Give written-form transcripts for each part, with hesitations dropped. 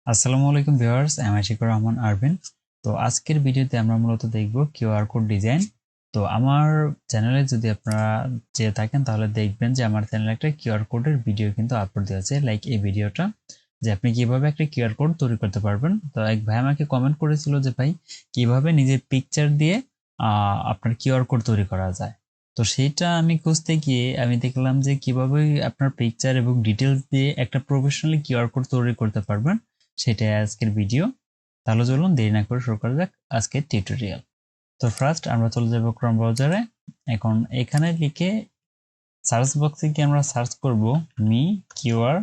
আসসালামু আলাইকুম ভিউয়ার্স, আমি আশিকুর রহমান আরভিন। তো আজকের ভিডিওতে আমরা মূলত দেখব কিউআর কোড ডিজাইন। তো আমার চ্যানেলে যদি আপনারা চেয়ে থাকেন তাহলে দেখবেন যে আমার চ্যানেলে একটা কিউআর কোডের ভিডিও কিন্তু আপলোড দেওয়া আছে, লাইক এই ভিডিওটা, যে আপনি কিভাবে একটা কিউআর কোড তৈরি করতে পারবেন। তো এক ভাই আমাকে কমেন্ট করেছিল যে ভাই কিভাবে নিজের পিকচার দিয়ে আপনার কিউআর কোড তৈরি করা যায়। তো সেইটা আমি খুঁজতে গিয়ে আমি দেখলাম যে কিভাবে আপনার পিকচার এবং ডিটেলস দিয়ে একটা প্রফেশনালি কিউআর কোড তৈরি করতে পারবেন, সেটাই আজকের ভিডিও। তাহলে চলুন দেরি না করে শুরু করা যাক আজকের টিউটোরিয়াল। তো ফার্স্ট আমরা চলে যাব ক্রোম ব্রাউজারে। এখন এখানে লিখে সার্চ বক্সে গিয়ে আমরা সার্চ করব মি কিউআর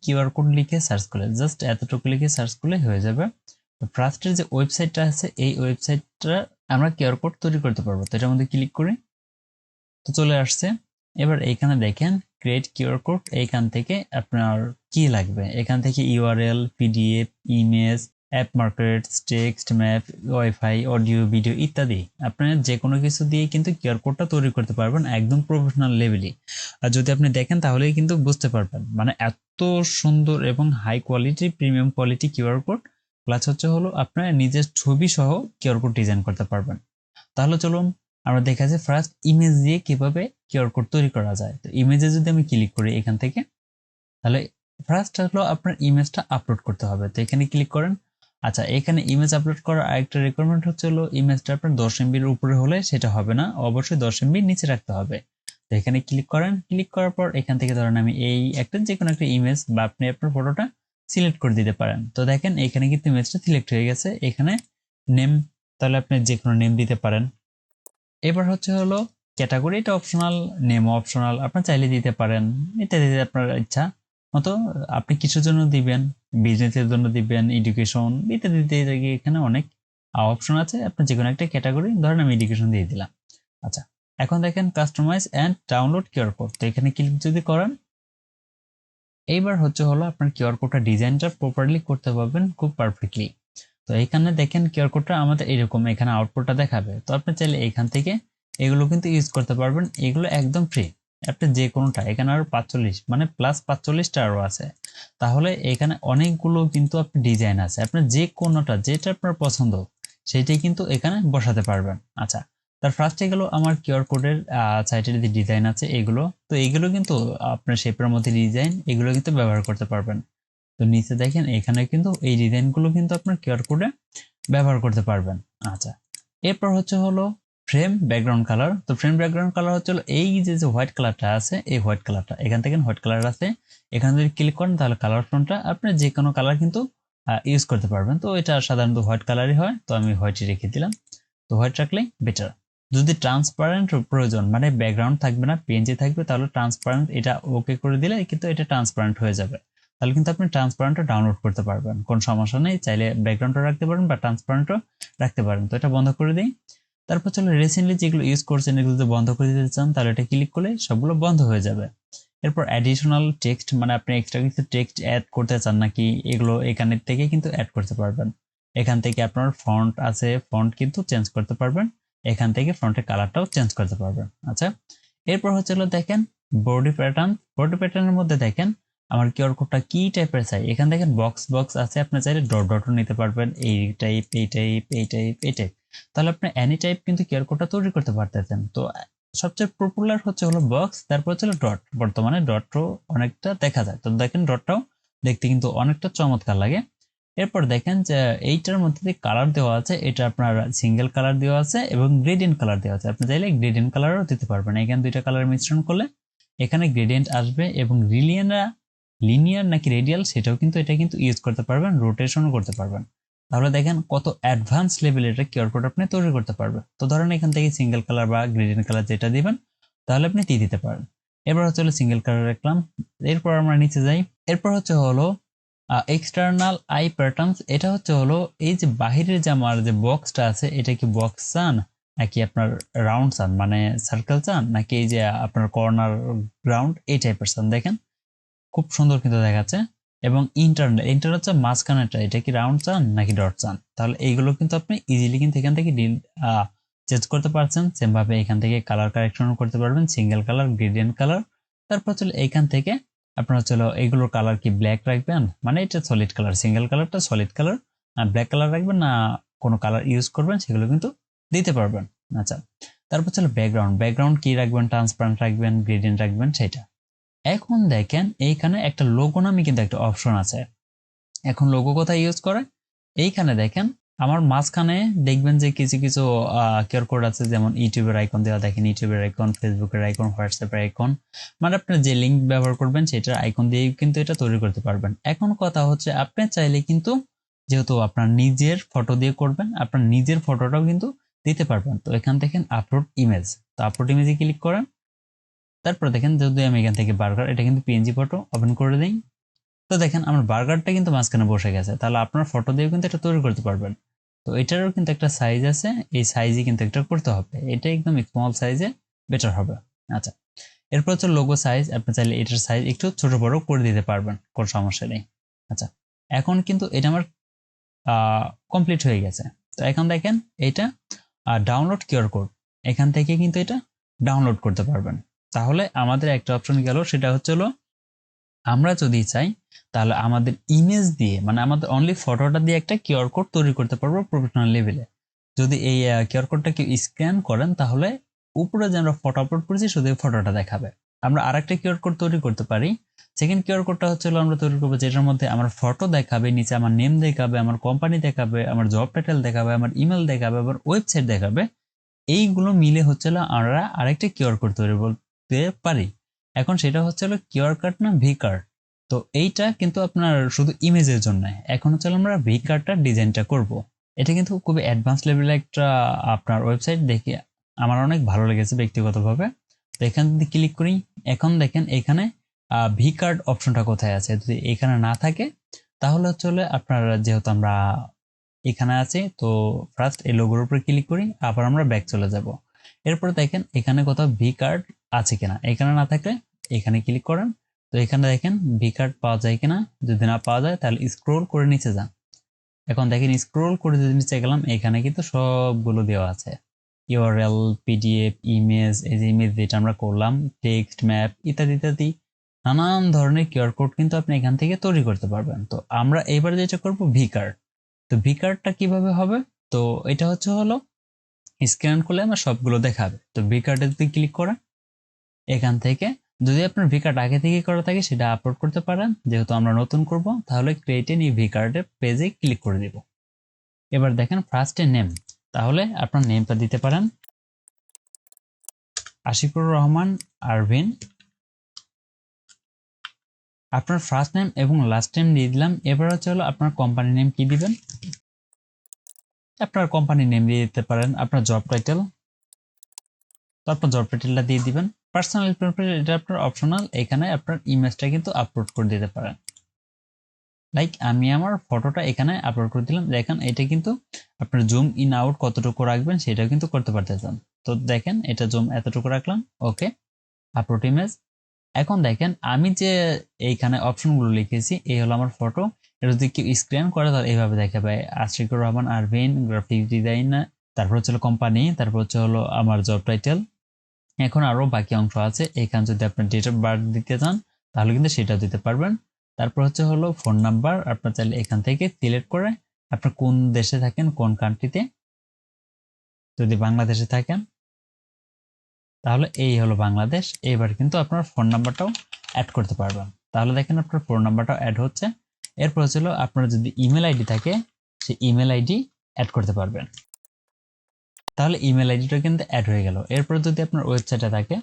কিউআর কোড লিখে সার্চ করলে, জাস্ট এতটুকু লিখে সার্চ করলে হয়ে যাবে। তো ফার্স্টের যে ওয়েবসাইটটা আছে এই ওয়েবসাইটটা আমরা কিউআর কোড তৈরি করতে পারবো। তো এটার মধ্যে ক্লিক করি, তো চলে আসছে। এবার এইখানে দেখেন ক্রিয়েট কিউআর কোড, এইখান থেকে আপনার কি লাগবে, এখান থেকে URL, PDF, image, app markets, text, map, wifi, audio, video ইত্যাদি আপনার যে কোনো কিছু দিয়ে কিন্তু কিউআর কোডটা তৈরি করতে পারবেন একদম প্রফেশনাল লেভেলে। আর যদি আপনি দেখেন তাহলেই কিন্তু বুঝতে পারবেন, মানে এত সুন্দর এবং high quality premium quality QR code, plus হলো আপনার নিজের ছবি সহ কিউআর কোড ডিজাইন করতে পারবেন। তাহলে চলুন আমরা দেখা যায় ফার্স্ট ইমেজ দিয়ে কিভাবে কিউআর কোড তৈরি করা যায়। তো ইমেজে যদি আমি ক্লিক করি এখান থেকে, তাহলে ফার্স্ট হলো আপনার ইমেজটা আপলোড করতে হবে। তো এখানে ক্লিক করেন। আচ্ছা, এখানে ইমেজ আপলোড করার আরেকটা রিকোয়ারমেন্ট হলো ইমেজটা আপনার 10 এমবির উপরে হলে সেটা হবে না, অবশ্যই 10 এমবির নিচে রাখতে হবে। তো এখানে ক্লিক করেন, ক্লিক করার পর এখান থেকে ধরেন আমি এই একটা যে কোনো একটা ইমেজ বা আপনি আপনার ফটোটা সিলেক্ট করে দিতে পারেন। তো দেখেন এখানে কিন্তু ইমেজটা সিলেক্ট হয়ে গেছে। এখানে নেম, তাহলে আপনি যে কোনো নেম দিতে পারেন। এবার হলো ক্যাটাগরি, এটা অপশনাল, নেম অপশনাল, আপনি চাইলে দিতে পারেন, ইত্যাদি আপনার ইচ্ছা মতো। আপনি কিছুর জন্য দিবেন, বিজনেসের জন্য দিবেন, এডুকেশন ইত্যাদি দিতে গিয়ে এখানে অনেক অপশন আছে। আপনি যে কোনো একটা ক্যাটাগরি ধরেন আমি এডুকেশন দিয়ে দিলাম। আচ্ছা, এখন দেখেন customize and download QR code. তো এখানে ক্লিক যদি করেন, এইবার আপনার কিউআর কোডটা ডিজাইনটা প্রপারলি করতে পারবেন খুব পারফেক্টলি। তো এখানে দেখেন কিউআর কোডটা আমাদের এরকম এখানে আউটপুটটা দেখাবে। তো আপনি চাইলে এখান থেকে এগুলো কিন্তু ইউজ করতে পারবেন, এগুলো একদম ফ্রি। আপনি যে কোনোটা, এখানে আরো 45 মানে প্লাস 45টা আরো আছে। তাহলে এখানে অনেকগুলো কিন্তু আপনি ডিজাইন আছে, আপনি যে কোনোটা যেটা আপনার পছন্দ সেটাই কিন্তু এখানে বসাতে পারবেন। আচ্ছা, তার ফার্স্টে গেল আমার কিউআর কোডের সাইটের যে ডিজাইন আছে এগুলো। তো এগুলো কিন্তু আপনার শেপের মধ্যে ডিজাইন, এগুলো কিন্তু ব্যবহার করতে পারবেন। তো নিচে দেখেন এখানে কিন্তু এই ডিজাইনগুলো কিন্তু আপনার কিউআর কোডে ব্যবহার করতে পারবেন। আচ্ছা, এরপর হলো ফ্রেম ব্যাকগ্রাউন্ড কালার। তো ফ্রেম ব্যাকগ্রাউন্ড কালার হলো এই যে যে হোয়াইট কালারটা আছে, এই হোয়াইট কালারটা, এখান থেকে হোয়াইট কালার আছে, এখানে যদি ক্লিক করেন তাহলে কালার ফ্রন্টটা আপনি যে কোনো কালার কিন্তু ইউজ করতে পারবেন। তো এটা সাধারণত হোয়াইট কালারই হয়, তো আমি হোয়াইটই রেখে দিলাম। তো হোয়াইট রাখলেই বেটার। যদি ট্রান্সপারেন্ট প্রয়োজন, মানে ব্যাকগ্রাউন্ড থাকবে না পিএনজি থাকবে, তাহলে ট্রান্সপারেন্ট এটা ওকে করে দিলে কিন্তু এটা ট্রান্সপারেন্ট হয়ে যাবে। তাহলে কিন্তু আপনি ট্রান্সপারেন্টটা ডাউনলোড করতে পারবেন, কোনো সমস্যা নেই। চাইলে ব্যাকগ্রাউন্ডটা রাখতে পারেন বা ট্রান্সপারেন্টও রাখতে পারেন। তো এটা বন্ধ করে দিই। তারপর রিসেন্টলি যেগুলো ইউজ করছেন এগুলো যদি বন্ধ করে দিতে চান তাহলে এটা ক্লিক করলে সবগুলো বন্ধ হয়ে যাবে। এরপর অ্যাডিশনাল টেক্সট, মানে আপনি এক্সট্রা কিছু টেক্সট অ্যাড করতে চান নাকি, এগুলো এখানে থেকে কিন্তু অ্যাড করতে পারবেন। এখান থেকে আপনার ফন্ট আছে, ফন্ট কিন্তু চেঞ্জ করতে পারবেন। এখান থেকে ফন্টের কালারটাও চেঞ্জ করতে পারবেন। আচ্ছা, এরপর দেখেন বডি প্যাটার্ন। বডি প্যাটার্নের মধ্যে দেখেন আমার কিউআর কোডটা কি টাইপের চাই। এখানে দেখেন বক্স বক্স আছে, আপনি চাইলে ডট ডটও নিতে পারবেন, এই টাইপ, এই টাইপ, এই টাইপ, এই টাইপ। তাহলে আপনি এনি টাইপ কিন্তু কিউআর কোডটা তৈরি করতে পারতেছেন। তো সবচেয়ে পপুলার হলো বক্স, তারপর ডট। বর্তমানে ডটও অনেকটা দেখা যায়। তো দেখেন ডটটাও দেখতে কিন্তু অনেকটা চমৎকার লাগে। এরপর দেখেন যে এইটার মধ্যে যে কালার দেওয়া আছে এটা আপনার সিঙ্গেল কালার দেওয়া আছে এবং গ্রেডিয়েন্ট কালার দেওয়া আছে। আপনি চাইলে গ্রেডিয়েন্ট কালারও দিতে পারবেন। এখানে দুইটা কালার মিশ্রণ করলে এখানে গ্রেডিয়েন্ট আসবে, এবং লিনিয়ার নাকি রেডিয়াল সেটাও কিন্তু এটা কিন্তু ইউজ করতে পারবেন, রোটেশনও করতে পারবেন। তাহলে দেখেন কত অ্যাডভান্স লেভেলের একটা কিউআর কোড আপনি তৈরি করতে পারবেন। তো ধরেন এখান থেকে সিঙ্গেল কালার বা গ্রেডিয়েন্ট কালার যেটা দিবেন তাহলে আপনি দিয়ে দিতে পারেন। এবার সিঙ্গেল কালার রাখলাম। এরপর আমরা নিচে যাই। এরপর হলো এক্সটার্নাল আই প্যাটার্নস। এটা হলো এই যে বাহিরের যে আমার যে বক্সটা আছে, এটা কি বক্স চান নাকি আপনার রাউন্ড চান, মানে সার্কেল চান, নাকি এই যে আপনার কর্নার গ্রাউন্ড এই টাইপের চান। দেখেন খুব সুন্দর কিন্তু দেখাচ্ছে। এবং ইন্টারনাল হচ্ছে মাঝখানেটা, এটা কি রাউন্ড চান নাকি ডট চান। তাহলে এইগুলো কিন্তু আপনি ইজিলি কিন্তু এখান থেকে চেঞ্জ করতে পারছেন। সেম ভাবে এখান থেকে কালার কারেকশন করতে পারবেন, সিঙ্গেল কালার, গ্রেডিয়েন্ট কালার। তারপর এইখান থেকে আপনারা হচ্ছে এগুলোর কালার কি ব্ল্যাক রাখবেন, মানে এটা সলিড কালার, সিঙ্গেল কালারটা সলিড কালার, আর ব্ল্যাক কালার রাখবেন না কোনো কালার ইউজ করবেন সেগুলো কিন্তু দিতে পারবেন। আচ্ছা, তারপর হচ্ছে ব্যাকগ্রাউন্ড, ব্যাকগ্রাউন্ড কি রাখবেন, ট্রান্সপারেন্ট রাখবেন, গ্রেডিয়েন্ট রাখবেন সেটা। এখন দেখেন এইখানে একটা লোগো নামে কিন্তু একটা অপশন আছে। এখন লোগো কোথায় ইউজ করে, এইখানে দেখেন আমার মাঝখানে দেখবেন যে কিছু কিছু কিউআর কোড আছে, যেমন ইউটিউবের আইকন দেওয়া, দেখেন ইউটিউবের আইকন, ফেসবুকের আইকন, হোয়াটসঅ্যাপের আইকন, মানে আপনি যে লিঙ্ক ব্যবহার করবেন সেটার আইকন দিয়ে কিন্তু এটা তৈরি করতে পারবেন। এখন কথা হচ্ছে আপনি চাইলে কিন্তু, যেহেতু আপনার নিজের ফটো দিয়ে করবেন, আপনার নিজের ফটোটাও কিন্তু দিতে পারবেন। তো এখান থেকে আপলোড ইমেজ, তো আপলোড ইমেজে ক্লিক করেন। তারপর দেখেন যদি আমি এখান থেকে বার্গার, এটা কিন্তু পিএনজি ফটো ওপেন করে দিই, তো দেখেন আমার বার্গারটা কিন্তু মাঝখানে বসে গেছে। তাহলে আপনার ফটো দিয়েও কিন্তু এটা তৈরি করতে পারবেন। তো এটারও কিন্তু একটা সাইজ আছে, এই সাইজই কিন্তু একটা করতে হবে, এটা একদম স্মল সাইজে বেটার হবে। আচ্ছা, এরপর হচ্ছে লোগো সাইজ, আপনি চাইলে এটার সাইজ একটু ছোট বড় করে দিতে পারবেন, কোনো সমস্যা নেই। আচ্ছা, এখন কিন্তু এটা আমার কমপ্লিট হয়ে গেছে। তো এখন দেখেন এটা ডাউনলোড কিউআর কোড, এখান থেকে কিন্তু এটা ডাউনলোড করতে পারবেন। তাহলে আমাদের একটা অপশন গেল, সেটা হচ্ছে আমরা যদি চাই তাহলে আমাদের ইমেজ দিয়ে, মানে আমাদের অনলি ফটোটা দিয়ে একটা কিউআর কোড তৈরি করতে পারবো প্রফেশনাল লেভেলে। যদি এই কিউআর কোডটা কেউ স্ক্যান করেন তাহলে উপরে যে আমরা ফটো আপলোড করেছি শুধু ফটোটা দেখাবে। আমরা আরেকটা কিউআর কোড তৈরি করতে পারি। সেকেন্ড কিউআর কোডটা হচ্ছে আমরা তৈরি করবো যেটার মধ্যে আমার ফটো দেখাবে, নিচে আমার নেম দেখাবে, আমার কোম্পানি দেখাবে, আমার জব টাইটেল দেখাবে, আমার ইমেল দেখাবে, আবার ওয়েবসাইট দেখাবে। এইগুলো মিলে হচ্ছে আমরা আরেকটা কিউআর কোড তৈরি করতে পারি। এখন সেটা হচ্ছে কিউআর কার্ড না ভি কার্ড। তো এইটা কিন্তু আপনার শুধু ইমেজের জন্য। এখন হচ্ছে আমরা ভি কার্ডটার ডিজাইনটা করব। এটা কিন্তু খুবই অ্যাডভান্স লেভেলের একটা আপনার ওয়েবসাইট, দেখে আমার অনেক ভালো লেগেছে ব্যক্তিগতভাবে। তো এখানে যদি ক্লিক করি, এখন দেখেন এখানে ভি কার্ড অপশনটা কোথায় আছে, যদি এখানে না থাকে তাহলে হচ্ছে আপনার, যেহেতু আমরা এখানে আছি, তো ফার্স্ট এই লোগোর উপরে ক্লিক করি, আবার আমরা ব্যাক চলে যাব। এরপরে দেখেন এখানে কোথাও ভি কার্ড আছে কিনা, এখানে না থাকলে এখানে ক্লিক করেন। তো এখানে দেখেন ভি কার্ড পাওয়া যায় কিনা, যদি না পাওয়া যায় তাহলে স্ক্রোল করে নিচে যান। এখন দেখেন স্ক্রোল করে যদি নিচে গেলাম, এখানে কিন্তু সবগুলো দেওয়া আছে, ইউআরএল, পিডিএফ, ইমেজ, এই যে ইমেজ যেটা আমরা করলাম, টেক্সট, ম্যাপ ইত্যাদি ইত্যাদি নানান ধরনের কিউআর কোড কিন্তু আপনি এখান থেকে তৈরি করতে পারবেন। তো আমরা এবার যেটা করব ভি কার্ড। তো ভি কার্ডটা কিভাবে হবে, তো এটা হলো স্ক্যান করলে আমার সবগুলো দেখাবে। তো ভি কার্ডে যদি ক্লিক করেন, এখান থেকে যদি আপনার ভি কার্ড আগে থেকে করা থাকে সেটা আপলোড করতে পারেন, যেহেতু আমরা নতুন করব তাহলে ক্রিয়েট এ নিউ ভি কার্ডের পেজে ক্লিক করে দিব। এবার দেখেন ফার্স্টে নেম, তাহলে আপনার নেমটা দিতে পারেন আশিকুর রহমান আরভিন। আপনার ফার্স্ট নেম এবং লাস্ট নেম দিয়ে দিলাম। এবার হচ্ছে আপনার কোম্পানি নেম কি দিবেন, আপনার কোম্পানি নেম দিয়ে দিতে পারেন, আপনার জব টাইটেল, তারপর জব টাইটেলটা দিয়ে দিবেন। পার্সোনাল ইনফরমেশন এটা আপনার অপশনাল, এখানে আপনার ইমেজটা কিন্তু আপলোড করে দিতে পারেন। লাইক আমি আমার ফটোটা এখানে আপলোড করে দিলাম, দেখেন এটা কিন্তু আপনার জুম ইন আউট কতটুকু রাখবেন সেটাও কিন্তু করতে পারতেছেন। তো দেখেন এটা জুম এতটুকু রাখলাম, ওকে, আপলোড ইমেজ। এখন দেখেন আমি যে এইখানে অপশনগুলো লিখেছি, এই হলো আমার ফটো। এটা যদি কেউ স্ক্যান করে তাহলে এইভাবে দেখাবে আশিকুর রহমান আরভিন, গ্রাফিক ডিজাইনার, তারপর হচ্ছে কোম্পানি, তারপর হচ্ছে আমার জব টাইটেল। এখন আরো বাকি অংশ আছে, এখানে যদি আপনি ডেট অফ বার্থ দিতে চান তাহলে কিন্তু সেটা দিতে পারবেন। তারপর হচ্ছে ফোন নাম্বার, আপনার চাইলে এখান থেকে সিলেক্ট করে আপনার কোন দেশে থাকেন, কোন কান্ট্রিতে, যদি বাংলাদেশে থাকেন তাহলে এই হলো বাংলাদেশ। এবার কিন্তু আপনার ফোন নাম্বারটাও অ্যাড করতে পারবেন। তাহলে দেখেন আপনার ফোন নাম্বারটাও অ্যাড হচ্ছে। এরপর হচ্ছে আপনার যদি ইমেল আইডি থাকে সেই ইমেল আইডি অ্যাড করতে পারবেন, তাহলে ইমেল আইডিটা কিন্তু অ্যাড হয়ে গেল। এরপর যদি আপনার ওয়েবসাইটে থাকে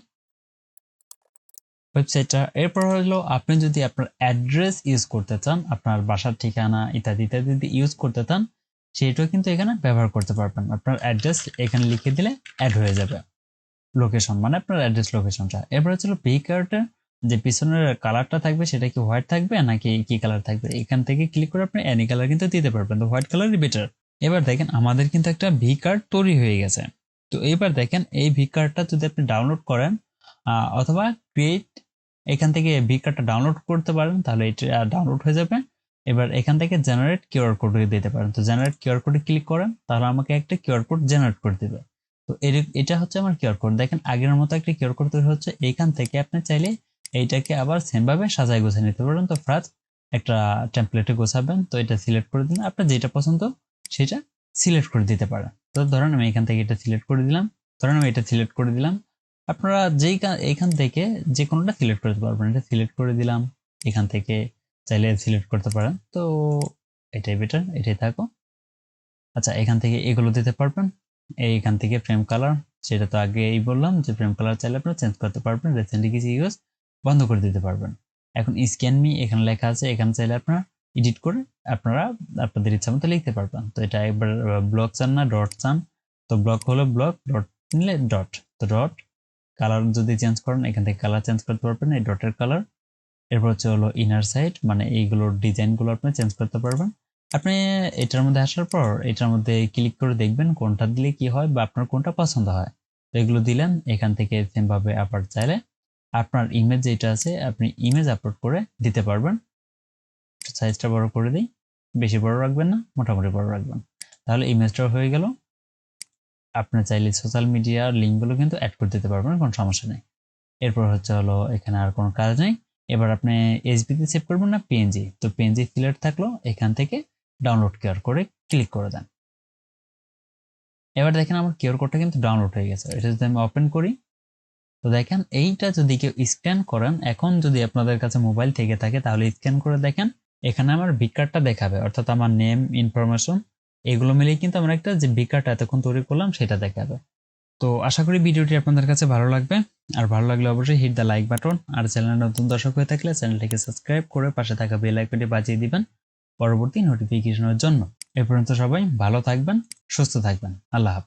ওয়েবসাইটটা, এরপর আপনি যদি আপনার অ্যাড্রেস ইউজ করতে চান, আপনার বাসার ঠিকানা ইত্যাদি ইত্যাদি যদি ইউজ করতে চান সেটাও কিন্তু এখানে ব্যবহার করতে পারবেন। আপনার অ্যাড্রেস এখানে লিখে দিলে অ্যাড হয়ে যাবে, লোকেশন মানে আপনার অ্যাড্রেস লোকেশনটা। এরপর হচ্ছে পে কার্ডের যে পিছনের কালারটা থাকবে সেটা কি হোয়াইট থাকবে নাকি কি কালার থাকবে, এখান থেকে ক্লিক করে আপনি এনি কালার কিন্তু দিতে পারবেন। তো হোয়াইট কালারই বেটার। এবার দেখেন আমাদের কিন্তু একটা ভি কার্ড তৈরি হয়ে গেছে। তো এবার দেখেন এই ভি কার্ডটা যদি আপনি ডাউনলোড করেন অথবা ক্রিয়েট, এখান থেকে ভি কার্ডটা ডাউনলোড করতে পারেন তাহলে এটা ডাউনলোড হয়ে যাবে। এবার এখান থেকে জেনারেট কিউআর কোড দিতে পারেন। তো জেনারেট কিউআর কোডে ক্লিক করেন, তাহলে আমাকে একটা কিউআর কোড জেনারেট করে দিবে। তো এটা হচ্ছে আমার কিউআর কোড। দেখেন আগের মতো একটা কিউআর কোড তৈরি হচ্ছে। এখান থেকে আপনি চাইলে এইটাকে আবার সেম ভাবে সাজায় গোছায় নিতে পারবেন। তো ফার্স্ট একটা টেমপ্লেটে গোছাবেন, তো এটা সিলেক্ট করে দিন, আপনার যেটা পছন্দ সেটা সিলেক্ট করে দিতে পারেন। তো ধরেন আমি এখান থেকে এটা সিলেক্ট করে দিলাম, ধরেন আমি এটা সিলেক্ট করে দিলাম, আপনারা এইখান থেকে যে কোনোটা সিলেক্ট করতে পারবেন। এটা সিলেক্ট করে দিলাম, এখান থেকে চাইলে সিলেক্ট করতে পারেন। তো এটাই বেটার, এটাই থাকো। আচ্ছা, এখান থেকে এগুলো দিতে পারবেন। এইখান থেকে ফ্রেম কালার, সেটা তো আগেই বললাম যে ফ্রেম কালার চাইলে আপনারা চেঞ্জ করতে পারবেন, রিসেন্টলি কিছু ইউজ বন্ধ করে দিতে পারবেন। এখন স্ক্যান মি এখানে লেখা আছে, এখানে চাইলে আপনারা এডিট করে আপনারা আপনাদের ইচ্ছা মতো লিখতে পারবেন। তো এটা একবার ব্লক চান না ডট চান, তো ব্লক হলো ব্লক, ডট নিলে ডট। তো ডট কালার যদি চেঞ্জ করেন এখান থেকে কালার চেঞ্জ করতে পারবেন, এই ডটের কালার। এরপর হচ্ছে হলো ইনার সাইড, মানে এইগুলোর ডিজাইনগুলো আপনি চেঞ্জ করতে পারবেন। আপনি এটার মধ্যে আসার পর এটার মধ্যে ক্লিক করে দেখবেন কোনটা দিলে কি হয় বা আপনার কোনটা পছন্দ হয়। তো এগুলো দিলেন, এখান থেকে সেম ভাবে আবার চাইলে আপনার ইমেজ যেটা আছে আপনি ইমেজ আপলোড করে দিতে পারবেন। সাইজটা বড় করে দিই, বেশি বড় রাখবেন না, মোটামুটি বড় রাখবেন, তাহলে ইমেজটাও হয়ে গেল। আপনি চাইলে সোশ্যাল মিডিয়ার লিঙ্কগুলো কিন্তু অ্যাড করে দিতে পারবেন, কোনো সমস্যা নেই। এরপর হচ্ছে হলো এখানে আর কোনো কাজ নেই। এবার আপনি এইচবিতে সেভ করবেন না পিএনজি, তো পিএনজি সিলেক্ট থাকলো, এখান থেকে ডাউনলোড কিউআর কোডে ক্লিক করে দেন। এবার দেখেন আমার কিউআর কোডটা কিন্তু ডাউনলোড হয়ে গেছে। এটা যদি আমি ওপেন করি, তো দেখেন এইটা যদি কেউ স্ক্যান করেন, এখন যদি আপনাদের কাছে মোবাইল থেকে থাকে তাহলে স্ক্যান করে দেখেন, এখানে আমার ভিকার্ডটা দেখাবে, অর্থাৎ আমার নেম ইনফরমেশন এগুলো মিলিয়ে কিন্তু আমরা একটা যে ভিকার্ডটা এতক্ষণ তৈরি করলাম সেটা দেখাবে। তো আশা করি ভিডিওটি আপনাদের কাছে ভালো লাগবে, আর ভালো লাগলে অবশ্যই হিট দ্য লাইক বাটন, আর চ্যানেলে নতুন দর্শক হয়ে থাকলে চ্যানেলটিকে সাবস্ক্রাইব করে পাশে থাকা বেল আইকনটি বাজিয়ে দিবেন পরবর্তী নোটিফিকেশনের জন্য। এ পর্যন্ত সবাই ভালো থাকবেন, সুস্থ থাকবেন, আল্লাহ হাফেজ।